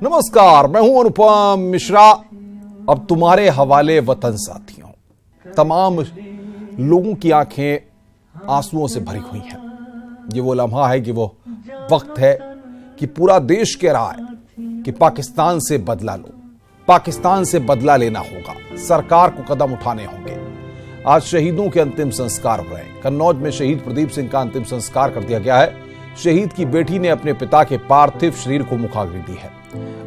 नमस्कार, मैं हूं अनुपम मिश्रा। अब तुम्हारे हवाले वतन साथियों। तमाम लोगों की आंखें आंसुओं से भरी हुई हैं। ये वो लम्हा है कि वो वक्त है कि पूरा देश कह रहा है कि पाकिस्तान से बदला लो, पाकिस्तान से बदला लेना होगा, सरकार को कदम उठाने होंगे। आज शहीदों के अंतिम संस्कार हो रहे हैं। कन्नौज में शहीद प्रदीप सिंह का अंतिम संस्कार कर दिया गया है। शहीद की बेटी ने अपने पिता के पार्थिव शरीर को मुखाग्नि दी है।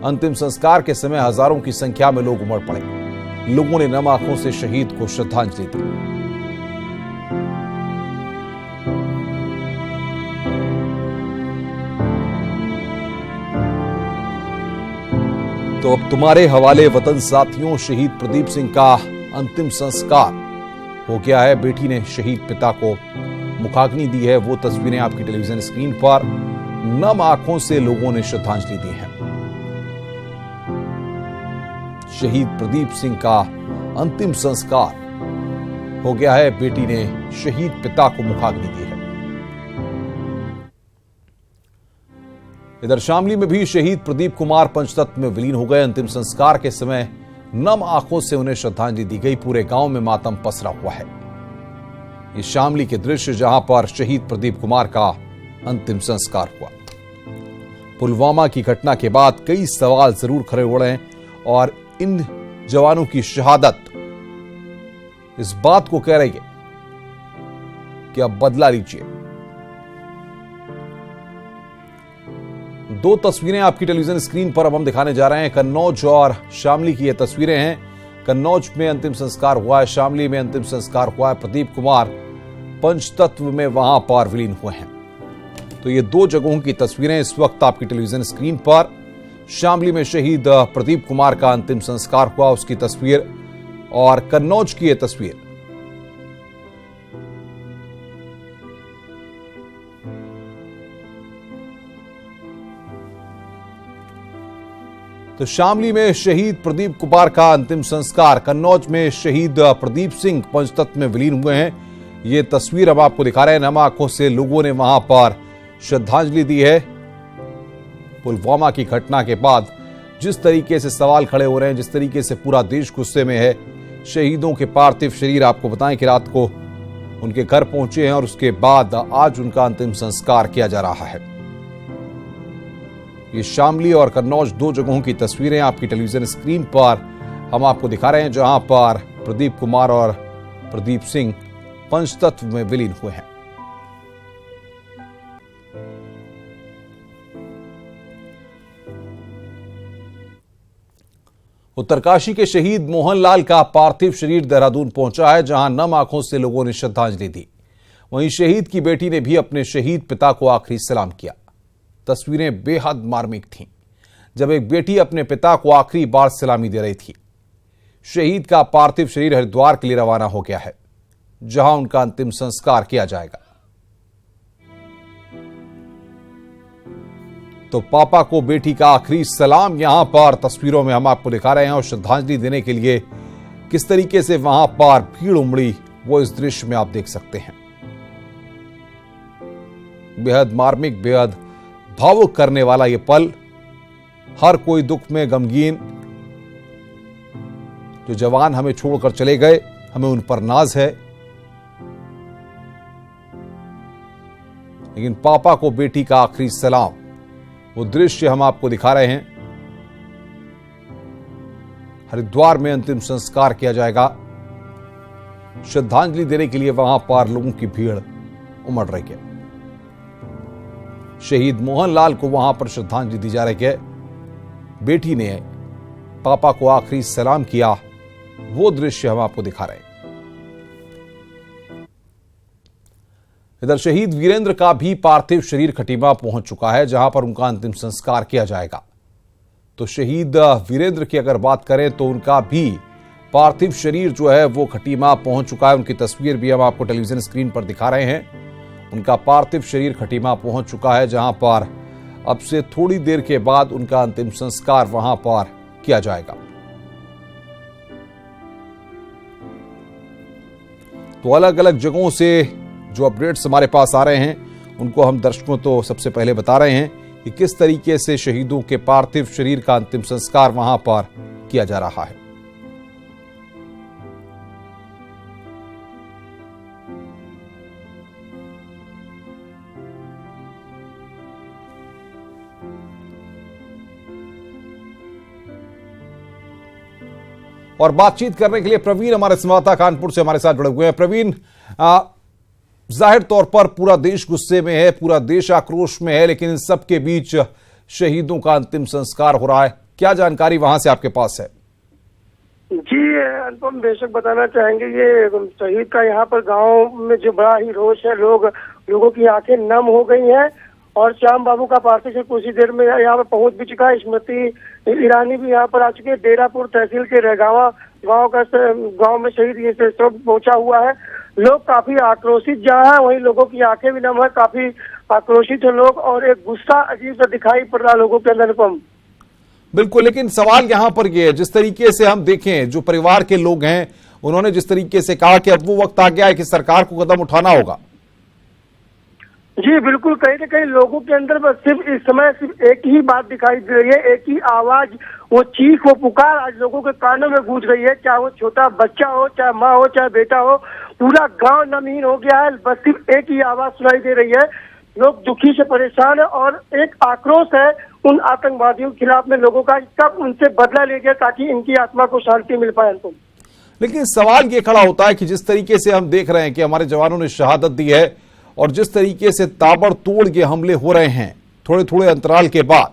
अंतिम संस्कार के समय हजारों की संख्या में लोग उमड़ पड़े। लोगों ने नम आंखों से शहीद को श्रद्धांजलि दी। तो अब तुम्हारे हवाले वतन साथियों, शहीद प्रदीप सिंह का अंतिम संस्कार हो गया है। बेटी ने शहीद पिता को मुखाग्नि दी है। वो तस्वीरें आपकी टेलीविजन स्क्रीन पर। नम आंखों से लोगों ने श्रद्धांजलि दी है। शहीद प्रदीप सिंह का अंतिम संस्कार हो गया है। बेटी ने शहीद पिता को मुखाग्नि दी है। इधर शामली में भी शहीद प्रदीप कुमार पंचतत्व में विलीन हो गए। अंतिम संस्कार के समय नम आंखों से उन्हें श्रद्धांजलि दी गई। पूरे गांव में मातम पसरा हुआ है। ये शामली के दृश्य जहां पर शहीद प्रदीप कुमार का अंतिम संस्कार हुआ। पुलवामा की घटना के बाद कई सवाल जरूर खड़े हो रहे हैं और इन जवानों की शहादत इस बात को कह रही है कि अब बदला लीजिए। दो तस्वीरें आपकी टेलीविजन स्क्रीन पर अब हम दिखाने जा रहे हैं। कन्नौज और शामली की ये तस्वीरें हैं। कन्नौज में अंतिम संस्कार हुआ है, शामली में अंतिम संस्कार हुआ है। प्रदीप कुमार पंचतत्व में वहां पर विलीन हुए हैं। तो ये दो जगहों की तस्वीरें इस वक्त आपकी टेलीविजन स्क्रीन पर। शामली में शहीद प्रदीप कुमार का अंतिम संस्कार हुआ, उसकी तस्वीर, और कन्नौज की यह तस्वीर। तो शामली में शहीद प्रदीप कुमार का अंतिम संस्कार, कन्नौज में शहीद प्रदीप सिंह पंचतत्व में विलीन हुए हैं। ये तस्वीर हम आपको दिखा रहे हैं। नम आंखों से लोगों ने वहां पर श्रद्धांजलि दी है। पुलवामा की घटना के बाद जिस तरीके से सवाल खड़े हो रहे हैं, जिस तरीके से पूरा देश गुस्से में है, शहीदों के पार्थिव शरीर आपको बताएं कि रात को उनके घर पहुंचे हैं और उसके बाद आज उनका अंतिम संस्कार किया जा रहा है। ये शामली और कन्नौज दो जगहों की तस्वीरें आपकी टेलीविजन स्क्रीन पर हम आपको दिखा रहे हैं, जहां पर प्रदीप कुमार और प्रदीप सिंह पंचतत्व में विलीन हुए हैं। उत्तरकाशी के शहीद मोहनलाल का पार्थिव शरीर देहरादून पहुंचा है, जहां नम आंखों से लोगों ने श्रद्धांजलि दी। वहीं शहीद की बेटी ने भी अपने शहीद पिता को आखिरी सलाम किया। तस्वीरें बेहद मार्मिक थीं, जब एक बेटी अपने पिता को आखिरी बार सलामी दे रही थी। शहीद का पार्थिव शरीर हरिद्वार के लिए रवाना हो गया है, जहां उनका अंतिम संस्कार किया जाएगा। तो पापा को बेटी का आखिरी सलाम यहां पर तस्वीरों में हम आपको दिखा रहे हैं। और श्रद्धांजलि देने के लिए किस तरीके से वहां पर भीड़ उमड़ी, वो इस दृश्य में आप देख सकते हैं। बेहद मार्मिक, बेहद भावुक करने वाला ये पल। हर कोई दुख में गमगीन। जो जवान हमें छोड़कर चले गए, हमें उन पर नाज है, लेकिन पापा को बेटी का आखिरी सलाम, वो दृश्य हम आपको दिखा रहे हैं। हरिद्वार में अंतिम संस्कार किया जाएगा। श्रद्धांजलि देने के लिए वहां पर लोगों की भीड़ उमड़ रही है। शहीद मोहनलाल को वहां पर श्रद्धांजलि दी जा रही है। बेटी ने पापा को आखिरी सलाम किया, वो दृश्य हम आपको दिखा रहे हैं। इधर शहीद वीरेंद्र का भी पार्थिव शरीर खटीमा पहुंच चुका है, जहां पर उनका अंतिम संस्कार किया जाएगा। तो शहीद वीरेंद्र की अगर बात करें तो उनका भी पार्थिव शरीर जो है वो खटीमा पहुंच चुका है। उनकी तस्वीर भी हम आपको टेलीविजन स्क्रीन पर दिखा रहे हैं। उनका पार्थिव शरीर खटीमा पहुंच चुका है, जहां पर अब से थोड़ी देर के बाद उनका अंतिम संस्कार वहां पर किया जाएगा। तो अलग अलग जगहों से जो अपडेट्स हमारे पास आ रहे हैं उनको हम दर्शकों तो सबसे पहले बता रहे हैं। कि किस तरीके से शहीदों के पार्थिव शरीर का अंतिम संस्कार वहां पर किया जा रहा है। और बातचीत करने के लिए प्रवीण हमारे संवाददाता कानपुर से हमारे साथ जुड़े हुए हैं। प्रवीण, जाहिर तौर पर पूरा देश गुस्से में है, पूरा देश आक्रोश में है, लेकिन इन सबके बीच शहीदों का अंतिम संस्कार हो रहा है। क्या जानकारी वहां से आपके पास है? जी अनुपम, बेशक बताना चाहेंगे, ये शहीद का यहाँ पर गांव में जो बड़ा ही रोष है, लोगों की आंखें नम हो गई हैं। और श्याम बाबू का पार्थिव शरीर कुछ ही देर में यहाँ पर पहुंच भी चुका है। स्मृति ईरानी भी यहाँ पर आ चुके हैं। डेरापुर तहसील के रहगावा गांव में शहीद ये शव पहुंचा हुआ है। लोग काफी आक्रोशित जहाँ है, वहीं लोगों की आंखें भी नम है, काफी आक्रोशित है लोग, और एक गुस्सा अजीब सा दिखाई पड़ रहा है लोगों के अंदर। अनुपम, बिल्कुल, लेकिन सवाल यहां पर यह है, जिस तरीके से हम देखें, जो परिवार के लोग हैं उन्होंने जिस तरीके से कहा कि अब वो वक्त आ गया है कि सरकार को कदम उठाना होगा। जी बिल्कुल, कहीं न कहीं लोगों के अंदर बस सिर्फ इस समय सिर्फ एक ही बात दिखाई दे रही है, एक ही आवाज, वो चीख, वो पुकार आज लोगों के कानों में गूंज रही है। चाहे वो छोटा बच्चा हो, चाहे माँ हो, चाहे बेटा हो, पूरा गांव नमहीन हो गया है। बस सिर्फ एक ही आवाज सुनाई दे रही है। लोग दुखी से परेशान है और एक आक्रोश है उन आतंकवादियों के खिलाफ में लोगों का, कब उनसे बदला ले गया ताकि इनकी आत्मा को शांति मिल पाए। तो लेकिन सवाल ये खड़ा होता है कि जिस तरीके से हम देख रहे हैं कि हमारे जवानों ने शहादत दी है और जिस तरीके से ताबड़तोड़ ये हमले हो रहे हैं थोड़े थोड़े अंतराल के बाद,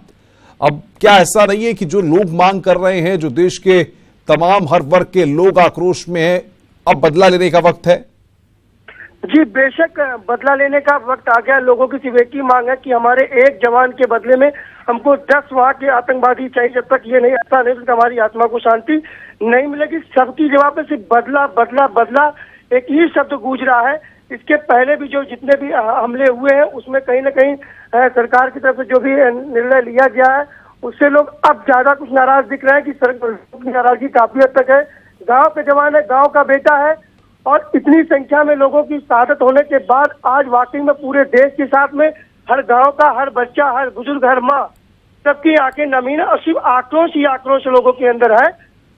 अब क्या ऐसा नहीं है कि जो लोग मांग कर रहे हैं, जो देश के तमाम हर वर्ग के लोग आक्रोश में हैं, अब बदला लेने का वक्त है? जी बेशक बदला लेने का वक्त आ गया। लोगों की सिर्फ एक ही मांग है कि हमारे एक जवान के बदले में हमको 10 वहां के आतंकवादी चाहिए। जब तक ये नहीं आता नहीं, तो हमारी आत्मा को शांति नहीं मिलेगी। सबकी जवाब में सिर्फ बदला बदला बदला एक ही शब्द गूंज रहा है। इसके पहले भी जो जितने भी हमले हुए हैं उसमें कहीं ना कहीं सरकार की तरफ से जो भी निर्णय लिया गया है उससे लोग अब ज्यादा कुछ नाराज दिख रहे हैं कि सरकार की नाराजगी काफी हद तक है। गांव के जवान है, गांव का बेटा है, और इतनी संख्या में लोगों की शहादत होने के बाद आज वाकई में पूरे देश के साथ में हर गांव का हर बच्चा, हर बुजुर्ग, हर माँ, सबकी आंखें नमी है और सिर्फ आक्रोश ही आक्रोश लोगों के अंदर है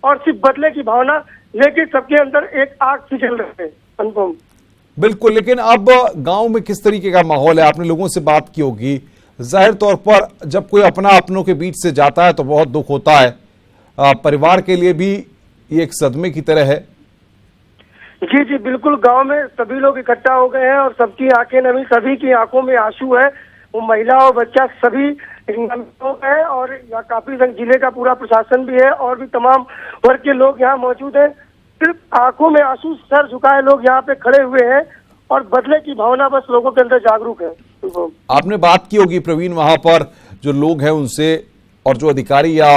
और सिर्फ बदले की भावना लेके सबके अंदर एक आग से चल रहे हैं। अनुपम, बिल्कुल, लेकिन अब गांव में किस तरीके का माहौल है? आपने लोगों से बात की होगी। जाहिर तौर पर जब कोई अपना अपनों के बीच से जाता है तो बहुत दुख होता है। परिवार के लिए भी ये एक सदमे की तरह है। जी जी बिल्कुल, गांव में सभी लोग इकट्ठा हो गए हैं और सबकी आंखें नमी, सभी की आंखों में आंसू है। वो महिला और बच्चा सभी हो गए और यहाँ काफी जिले का पूरा प्रशासन भी है और भी तमाम वर्ग के लोग यहाँ मौजूद हैं। सिर्फ आंखों में आंसू, सर झुकाए लोग यहाँ पे खड़े हुए हैं और बदले की भावना बस लोगों के अंदर जागरूक है। आपने बात की होगी प्रवीण वहां पर जो लोग हैं उनसे, और जो अधिकारी या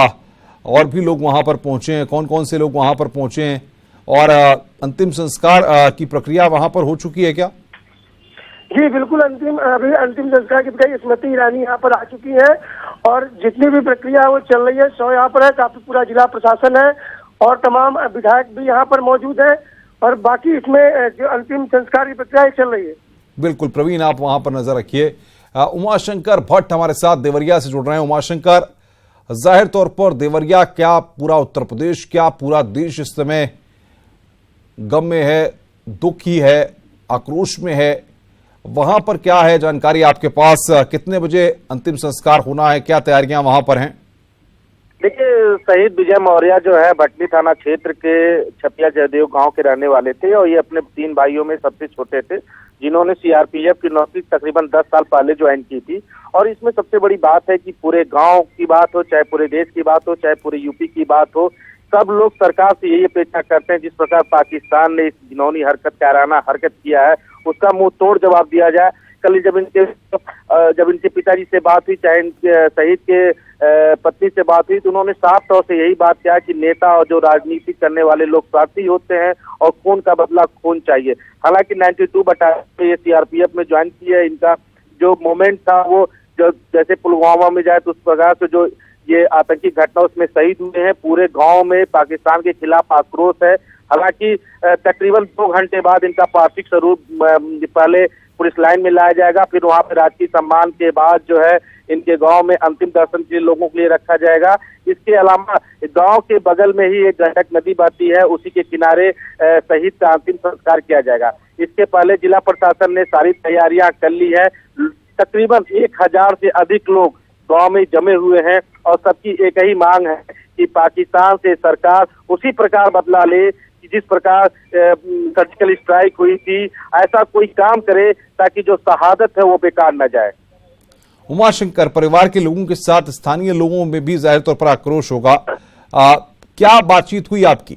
और भी लोग वहां पर पहुंचे हैं, कौन कौन से लोग वहां पर पहुंचे हैं और अंतिम संस्कार की प्रक्रिया वहां पर हो चुकी है क्या? जी बिल्कुल, अभी अंतिम संस्कार की प्रक्रिया स्मृति ईरानी यहाँ पर आ चुकी है और जितनी भी प्रक्रिया है वो चल रही है। सौ यहाँ पर है, काफी पूरा जिला प्रशासन है और तमाम विधायक भी यहाँ पर मौजूद है और बाकी इसमें जो अंतिम संस्कार की प्रक्रिया चल रही है। बिल्कुल प्रवीण, आप वहां पर नजर रखिए। उमाशंकर भट्ट हमारे साथ देवरिया से जुड़ रहे हैं। उमाशंकर, जाहिर तौर पर देवरिया क्या पूरा उत्तर प्रदेश, क्या पूरा देश इस समय गम में है, दुखी है, आक्रोश में है, वहां पर क्या है जानकारी आपके पास? कितने बजे अंतिम संस्कार होना है, क्या तैयारियां वहां पर हैं? देखिए, शहीद विजय मौर्य जो है भटनी थाना क्षेत्र के छपिया जयदेव गांव के रहने वाले थे और ये अपने 3 भाइयों में सबसे छोटे थे, जिन्होंने सीआरपीएफ की नौकरी तकरीबन 10 साल पहले ज्वाइन की थी। और इसमें सबसे बड़ी बात है कि पूरे गांव की बात हो, चाहे पूरे देश की बात हो, चाहे पूरे यूपी की बात हो, सब लोग सरकार से यही अपेक्षा करते हैं जिस प्रकार पाकिस्तान ने इस घिनौनी हरकत, कायराना हरकत किया है, उसका मुंह तोड़ जवाब दिया जाए। कल जब इनके पिताजी से बात हुई, चाहे इनके शहीद के पत्नी से बात हुई, तो उन्होंने साफ तौर से यही बात किया कि नेता और जो राजनीति करने वाले लोग स्वार्थी होते हैं और खून का बदला खून चाहिए। हालांकि 92 बटालियन ये सीआरपीएफ में ज्वाइन की है। इनका जो मोमेंट था वो जो जैसे पुलवामा में जाए तो उस प्रकार से जो ये आतंकी घटना उसमें शहीद हुए हैं। पूरे गांव में पाकिस्तान के खिलाफ आक्रोश है। हालांकि तकरीबन 2 घंटे बाद इनका पार्थिव स्वरूप पहले पुलिस लाइन में लाया जाएगा, फिर वहां पर राजकीय सम्मान के बाद जो है इनके गांव में अंतिम दर्शन के लिए लोगों के लिए रखा जाएगा। इसके अलावा गांव के बगल में ही एक गंडक नदी बहती है, उसी के किनारे शहीद का अंतिम संस्कार किया जाएगा। इसके पहले जिला प्रशासन ने सारी तैयारियां कर ली है। तकरीबन 1000 से अधिक लोग गांव में जमे हुए हैं और सबकी एक ही मांग है कि पाकिस्तान से सरकार उसी प्रकार बदला ले कि जिस प्रकार सर्जिकल स्ट्राइक हुई थी, ऐसा कोई काम करे ताकि जो शहादत है वो बेकार न जाए। उमाशंकर, परिवार के लोगों के साथ स्थानीय लोगों में भी जाहिर तौर पर आक्रोश होगा, क्या बातचीत हुई आपकी?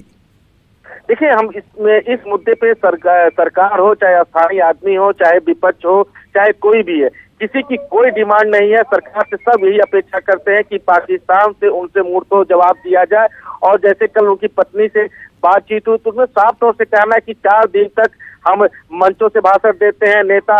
देखिए, हम इस मुद्दे पे सरकार हो, चाहे स्थानीय आदमी हो, चाहे विपक्ष हो, चाहे कोई भी है, किसी की कोई डिमांड नहीं है। सरकार से सब यही अपेक्षा करते हैं कि पाकिस्तान से उनसे मुंहतोड़ जवाब दिया जाए। और जैसे कल उनकी पत्नी से बातचीत हुई तो उसमें साफ तौर से कहना है कि 4 दिन तक हम मंचों से भाषण देते हैं, नेता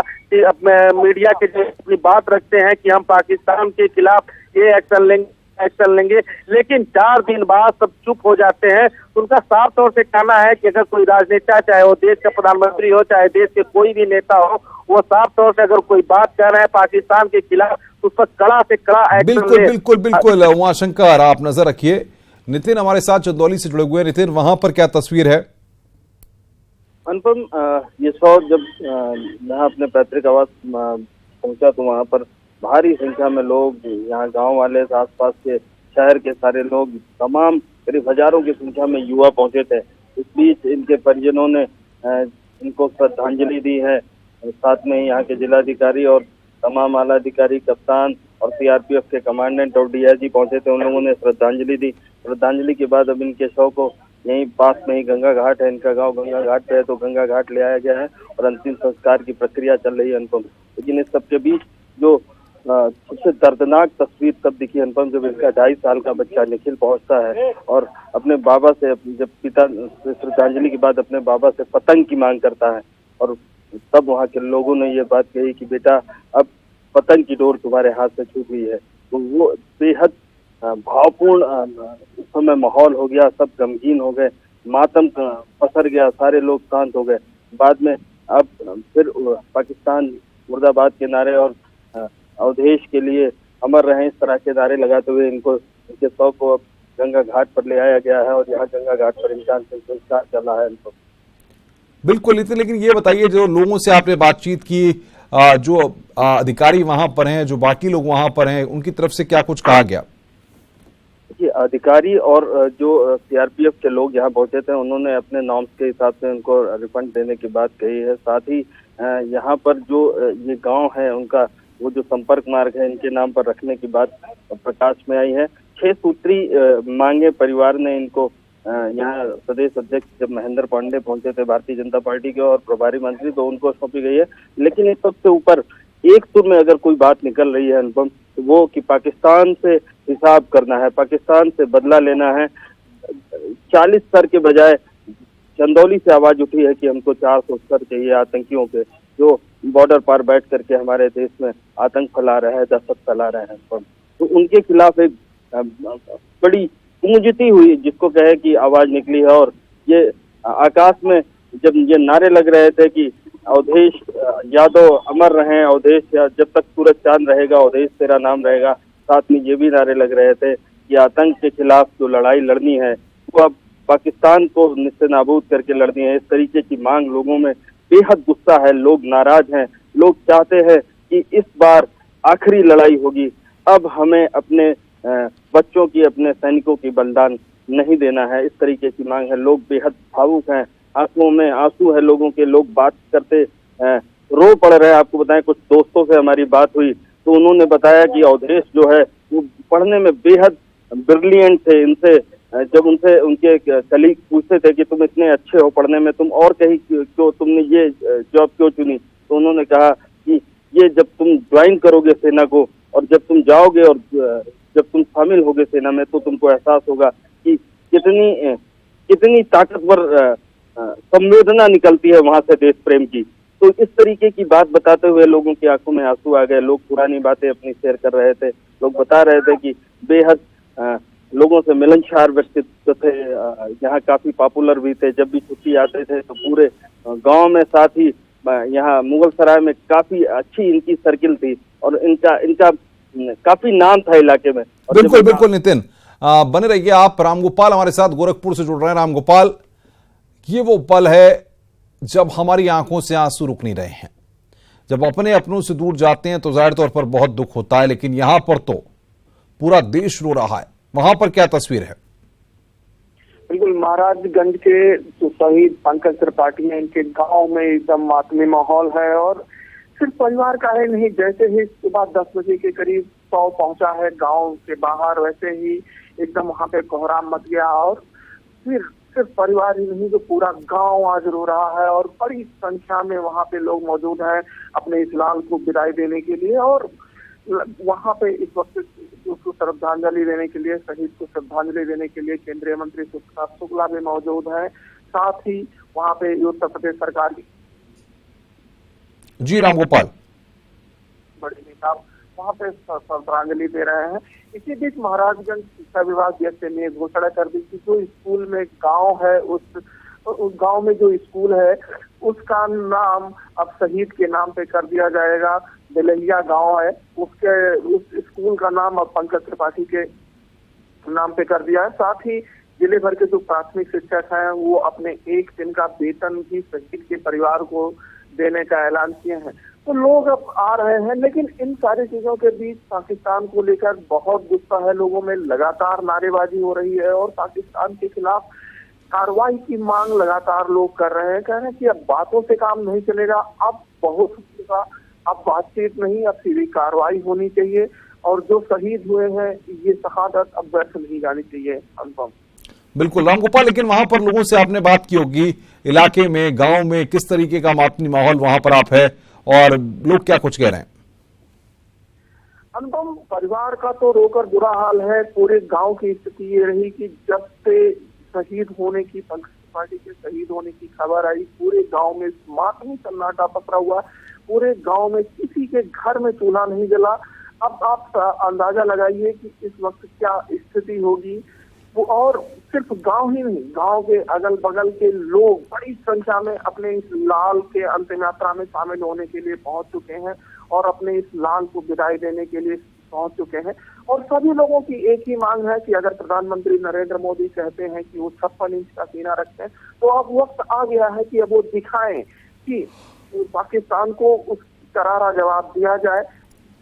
मीडिया के जो अपनी बात रखते हैं कि हम पाकिस्तान के खिलाफ ये एक्शन लेंगे, लेकिन 4 दिन बाद सब चुप हो जाते हैं। उनका साफ तौर से कहना है कि अगर कोई राजनेता, चाहे वो देश का प्रधानमंत्री हो, चाहे देश के कोई भी नेता हो, वो साफ तौर से अगर कोई बात कर रहे हैं पाकिस्तान के खिलाफ तो उस पर कड़ा से कड़ा एक्शन बिल्कुल उमाशंकर, आप नजर रखिए। नितिन हमारे साथ चंदौली से जुड़े हुए हैं। नितिन, वहां पर क्या तस्वीर है? अनुपम, ये शव जब यहाँ अपने पैतृक आवास पहुंचा तो वहां पर भारी संख्या में लोग, यहाँ गांव वाले, आसपास के शहर के सारे लोग, तमाम करीब हजारों की संख्या में युवा पहुंचे थे। इस बीच इनके परिजनों ने इनको श्रद्धांजलि दी है। साथ में यहाँ के जिलाधिकारी और तमाम आला अधिकारी, कप्तान और सीआरपीएफ के कमांडेंट और डीआईजी पहुंचे थे। उन लोगों ने श्रद्धांजलि दी। श्रद्धांजलि के बाद अब इनके शव को यहीं पास में ही गंगा घाट है, इनका गांव गंगा घाट पे है, तो गंगा घाट ले आया गया है और अंतिम संस्कार की प्रक्रिया चल रही है। अनुपम, लेकिन इस सबके बीच जो सबसे दर्दनाक तस्वीर तब दिखी अनुपम, जब इसका 2.5 साल का बच्चा निखिल पहुंचता है और अपने बाबा से, जब पिता श्रद्धांजलि के बाद अपने बाबा से पतंग की मांग करता है। और तब वहाँ के लोगों ने ये बात कही कि बेटा, अब पतंग की डोर तुम्हारे हाथ से छूट गई है। तो वो बेहद भावपूर्ण उस समय माहौल हो गया, सब गमगीन हो गए, मातम पसर गया, सारे लोग शांत हो गए। बाद में अब फिर पाकिस्तान मुर्दाबाद के नारे और अवधेश के लिए अमर रहे, इस तरह के नारे लगाते हुए इनके शव को अब गंगा घाट पर ले आया गया है और यहाँ गंगा घाट पर इनका अंतिम संस्कार चल रहा है। इनको बिल्कुल, लेकिन ये बताइए, जो लोगों से आपने बातचीत की, जो अधिकारी वहां पर हैं, जो बाकी लोग वहां पर हैं, उनकी तरफ से क्या कुछ कहा गया? अधिकारी और जो सीआरपीएफ के लोग यहाँ पहुंचे थे, उन्होंने अपने नॉर्म्स के हिसाब से उनको रिफंड देने की बात कही है। साथ ही यहाँ पर जो ये गांव है, उनका वो जो संपर्क मार्ग है, इनके नाम पर रखने की बात प्रकाश में आई है। 6 सूत्री मांगे परिवार ने इनको यहाँ प्रदेश अध्यक्ष जब महेंद्र पांडे पहुंचे थे भारतीय जनता पार्टी के और प्रभारी मंत्री, तो उनको सौंपी गई है। लेकिन इस सबसे ऊपर एक सुर में अगर कोई बात निकल रही है अनुपम, तो वो कि पाकिस्तान से हिसाब करना है, पाकिस्तान से बदला लेना है। 40 सर के बजाय चंदौली से आवाज उठी है कि हमको 400 सर चाहिए आतंकियों के, जो बॉर्डर पार बैठ करके हमारे देश में आतंक फैला रहे हैं, दहशत फैला रहे हैं। तो उनके खिलाफ एक बड़ी गूंजती हुई, जिसको कहे कि आवाज निकली है। और ये आकाश में जब ये नारे लग रहे थे कि अवधेश यादव अमर रहे, अवधेश जब तक सूरज चांद रहेगा अवधेश तेरा नाम रहेगा, साथ में ये भी नारे लग रहे थे कि आतंक के खिलाफ जो लड़ाई लड़नी है वो अब पाकिस्तान को निस्तेनाबूद करके लड़नी है। इस तरीके की मांग लोगों में बेहद गुस्सा है, लोग नाराज हैं, लोग चाहते हैं कि इस बार आखिरी लड़ाई होगी, अब हमें अपने बच्चों की, अपने सैनिकों की बलिदान नहीं देना है। इस तरीके की मांग है। लोग बेहद भावुक हैं, आंखों में आंसू है लोगों के, लोग बात करते रो पड़ रहे हैं। आपको बताएं, कुछ दोस्तों से हमारी बात हुई तो उन्होंने बताया कि अवधेश जो है वो पढ़ने में बेहद ब्रिलियंट थे। इनसे जब उनसे उनके कलीग पूछते थे कि तुम इतने अच्छे हो पढ़ने में, तुम और कहीं क्यों, तुमने ये जॉब क्यों चुनी, तो उन्होंने कहा कि ये जब तुम ज्वाइन करोगे सेना को और जब तुम जाओगे और जब तुम शामिल होगे सेना में, तो तुमको एहसास होगा कि कितनी ताकतवर संवेदना निकलती है वहां से देश प्रेम की। तो इस तरीके की बात बताते हुए लोगों की आंखों में आंसू आ गए। लोग पुरानी बातें अपनी शेयर कर रहे थे। लोग बता रहे थे कि बेहद लोगों से मिलनसार व्यक्तित्व थे, यहाँ काफी पॉपुलर भी थे। जब भी छुट्टी आते थे तो पूरे गांव में, साथ ही यहाँ मुगल सराय में काफी अच्छी इनकी सर्किल थी और इनका काफी नाम था इलाके में। बिल्कुल बिल्कुल नितिन, बने रहिए आप। रामगोपाल हमारे साथ गोरखपुर से जुड़ रहे हैं। रामगोपाल, ये वो पल है जब हमारी आंखों से आंसू रुक नहीं रहे हैं। जब अपने अपनों से दूर जाते हैं तो जाहिर तौर पर बहुत दुख होता है, लेकिन यहां पर तो पूरा देश रो रहा है। वहां पर क्या तस्वीर है? बिल्कुल, महाराजगंज के जो शहीद पंकज त्रिपाठी हैं, इनके गांव में एकदम मातमी माहौल है। और सिर्फ परिवार का है नहीं, जैसे ही सुबह 10 बजे के करीब 100 पहुंचा है गांव के बाहर, वैसे ही एकदम वहां पे कोहराम मच गया। और फिर सिर्फ परिवार ही नहीं, जो पूरा गांव आज रो रहा है और बड़ी संख्या में वहां पे लोग मौजूद हैं अपने इस लाल को विदाई देने के लिए। और वहां पे इस वक्त उसको श्रद्धांजलि देने के लिए, शहीद को श्रद्धांजलि देने के लिए केंद्रीय मंत्री शुक्ला भी मौजूद है। साथ ही वहां पे उत्तर प्रदेश सरकार की जी रामगोपाल बड़े नेता वहां पे श्रद्धांजलि दे रहे हैं। इसी बीच महाराजगंज शिक्षा विभाग जैसे ने घोषणा कर दी कि जो स्कूल में गांव है, उस गांव में जो स्कूल है उसका नाम अब शहीद के नाम पे कर दिया जाएगा। बेलहिया गांव है, उस स्कूल का नाम अब पंकज त्रिपाठी के नाम पे कर दिया है। साथ ही जिले भर के जो प्राथमिक शिक्षक हैं वो अपने 1 दिन का वेतन भी शहीद के परिवार को देने का ऐलान किए हैं। तो लोग अब आ रहे हैं, लेकिन इन सारी चीजों के बीच पाकिस्तान को लेकर बहुत गुस्सा है लोगों में। लगातार नारेबाजी हो रही है और पाकिस्तान के खिलाफ कार्रवाई की मांग लगातार लोग कर रहे हैं। कह रहे हैं कि अब बातों से काम नहीं चलेगा, अब बहुत होगा, अब बातचीत नहीं, अब सीधी कार्रवाई होनी चाहिए। और जो शहीद हुए हैं ये शहादत अब व्यर्थ नहीं जानी चाहिए। अनुपम, बिल्कुल रामगोपाल, लेकिन वहां पर लोगों से आपने बात की होगी, इलाके में, गांव में किस तरीके का मातमी माहौल वहां पर आप है और लोग क्या कुछ कह रहे हैं? अनुपम, परिवार का तो रोकर बुरा हाल है। पूरे गांव की स्थिति ये रही कि जब से शहीद होने की, पंकज त्रिपाठी के शहीद होने की खबर आई, पूरे गांव में मातमी सन्नाटा पसरा हुआ। पूरे गांव में किसी के घर में चूल्हा नहीं जला। अब आप अंदाजा लगाइए कि इस वक्त क्या स्थिति होगी। और सिर्फ गांव ही नहीं, गांव के अगल बगल के लोग बड़ी संख्या में अपने इस लाल के अंतिम यात्रा में शामिल होने के लिए पहुंच चुके हैं और अपने इस लाल को विदाई देने के लिए पहुंच चुके हैं। और सभी लोगों की एक ही मांग है कि अगर प्रधानमंत्री नरेंद्र मोदी कहते हैं कि वो 56 इंच का सीना रखते हैं, तो अब वक्त आ गया है कि अब वो दिखाएं कि पाकिस्तान को उस करारा जवाब दिया जाए,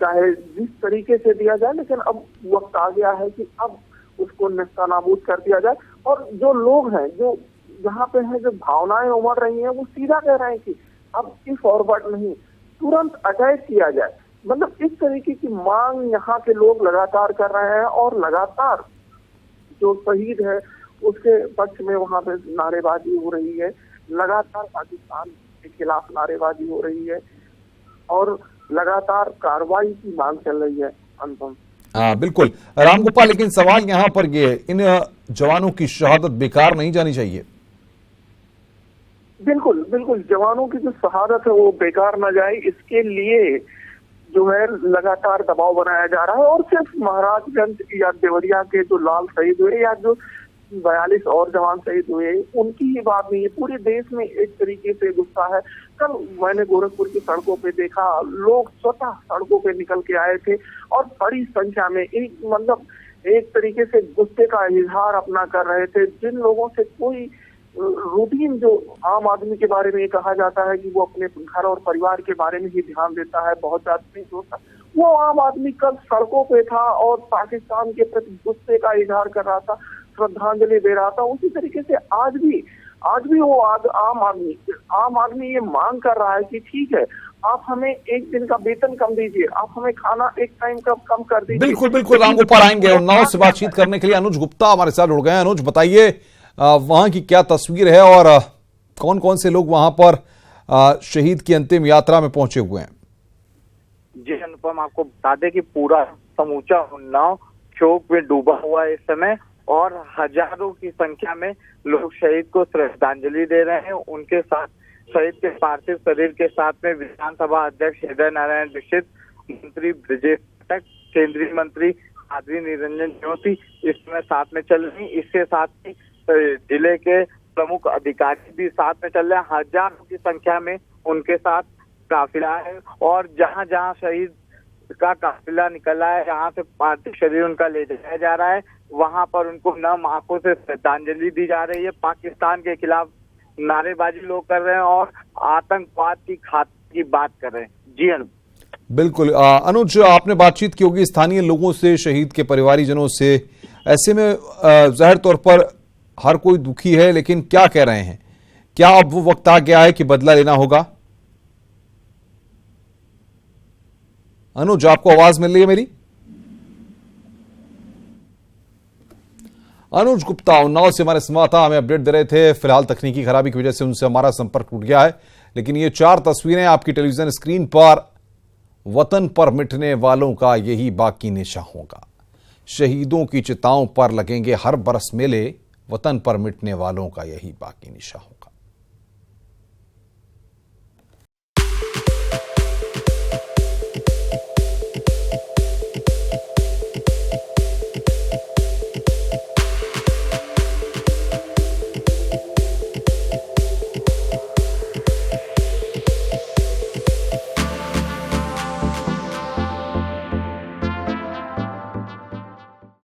चाहे जिस तरीके से दिया जाए, लेकिन अब वक्त आ गया है कि अब उसको नेस्तनाबूद कर दिया जाए। और जो लोग हैं, जो यहाँ पे हैं, जो भावनाएं उमड़ रही हैं, वो सीधा कह रहे हैं कि अब की फॉरवर्ड नहीं, तुरंत अटैक किया जाए। मतलब इस तरीके की मांग यहाँ के लोग लगातार कर रहे हैं और लगातार जो शहीद है उसके पक्ष में वहाँ पे नारेबाजी हो रही है। लगातार पाकिस्तान के खिलाफ नारेबाजी हो रही है और लगातार कार्रवाई की मांग चल रही है। अनुपम, बिल्कुल रामगोपाल, लेकिन सवाल यहां पर ये, इन जवानों की शहादत बेकार नहीं जानी चाहिए। बिल्कुल बिल्कुल, जवानों की जो शहादत है वो बेकार न जाए, इसके लिए जो है लगातार दबाव बनाया जा रहा है। और सिर्फ महाराजगंज या देवरिया के जो लाल शहीद हुए या जो 42 और जवान शहीद हुए उनकी ही बात नहीं है, पूरे देश में एक तरीके से गुस्सा है। कल मैंने गोरखपुर की सड़कों पे देखा, लोग स्वतः सड़कों पे निकल के आए थे और बड़ी संख्या में एक तरीके से गुस्से का इजहार अपना कर रहे थे। जिन लोगों से कोई रूटीन, जो आम आदमी के बारे में कहा जाता है कि वो अपने घर और परिवार के बारे में ही ध्यान देता है, बहुत ज्यादा नहीं सोचता, वो आम आदमी कल सड़कों पे था और पाकिस्तान के प्रति गुस्से का इजहार कर रहा था, श्रद्धांजलि दे रहा था। उसी तरीके से आज भी वो आम आदमी ये मांग कर रहा है कि ठीक है, आप हमें 1 दिन का वेतन कम दीजिए, आप हमें खाना एक टाइम का कम कर दीजिए। बिल्कुल बिल्कुल रामगोपाल, आएंगे उन्नाव से बातचीत करने के लिए। अनुज गुप्ता हमारे साथ जुड़ गए हैं। अनुज, बताइए वहां की क्या तस्वीर है और कौन कौन से लोग वहां पर शहीद की अंतिम यात्रा में पहुंचे हुए हैं? जी अनुपम, आपको बता दें कि पूरा समूचा उन्नाव शोक में डूबा हुआ है इस समय और हजारों की संख्या में लोग शहीद को श्रद्धांजलि दे रहे हैं। उनके साथ शहीद के पार्थिव शरीर के साथ में विधानसभा अध्यक्ष हृदय नारायण दीक्षित, मंत्री ब्रजेश पाठक, केंद्रीय मंत्री साध्वी निरंजन ज्योति इस समय साथ में चल रही। इसके साथ ही जिले के प्रमुख अधिकारी भी साथ में चल रहे हैं। हजारों की संख्या में उनके साथ काफिला है और जहां जहां शहीद का काफिला निकला है, जहाँ से पार्थिव शरीर उनका ले जाया जा रहा है। वहां पर उनको नम आंखों से श्रद्धांजलि दी जा रही है। पाकिस्तान के खिलाफ नारेबाजी लोग कर रहे हैं और आतंकवाद की खात्मे की बात कर रहे हैं। जी अनुज, बिल्कुल। अनुज, आपने बातचीत की होगी स्थानीय लोगों से, शहीद के परिवारीजनों से। ऐसे में जाहिर तौर पर हर कोई दुखी है, लेकिन क्या कह रहे हैं? क्या अब वो वक्त आ गया है कि बदला लेना होगा? अनुज, आपको आवाज मिल रही है मेरी? अनुज गुप्ता उन्नाव से हमारे संवाददाता हमें अपडेट दे रहे थे। फिलहाल तकनीकी खराबी की वजह से उनसे हमारा संपर्क टूट गया है, लेकिन ये 4 तस्वीरें आपकी टेलीविजन स्क्रीन पर। वतन पर मिटने वालों का यही बाकी निशा होगा। शहीदों की चिताओं पर लगेंगे हर बरस मेले, वतन पर मिटने वालों का यही बाकी निशा होगा।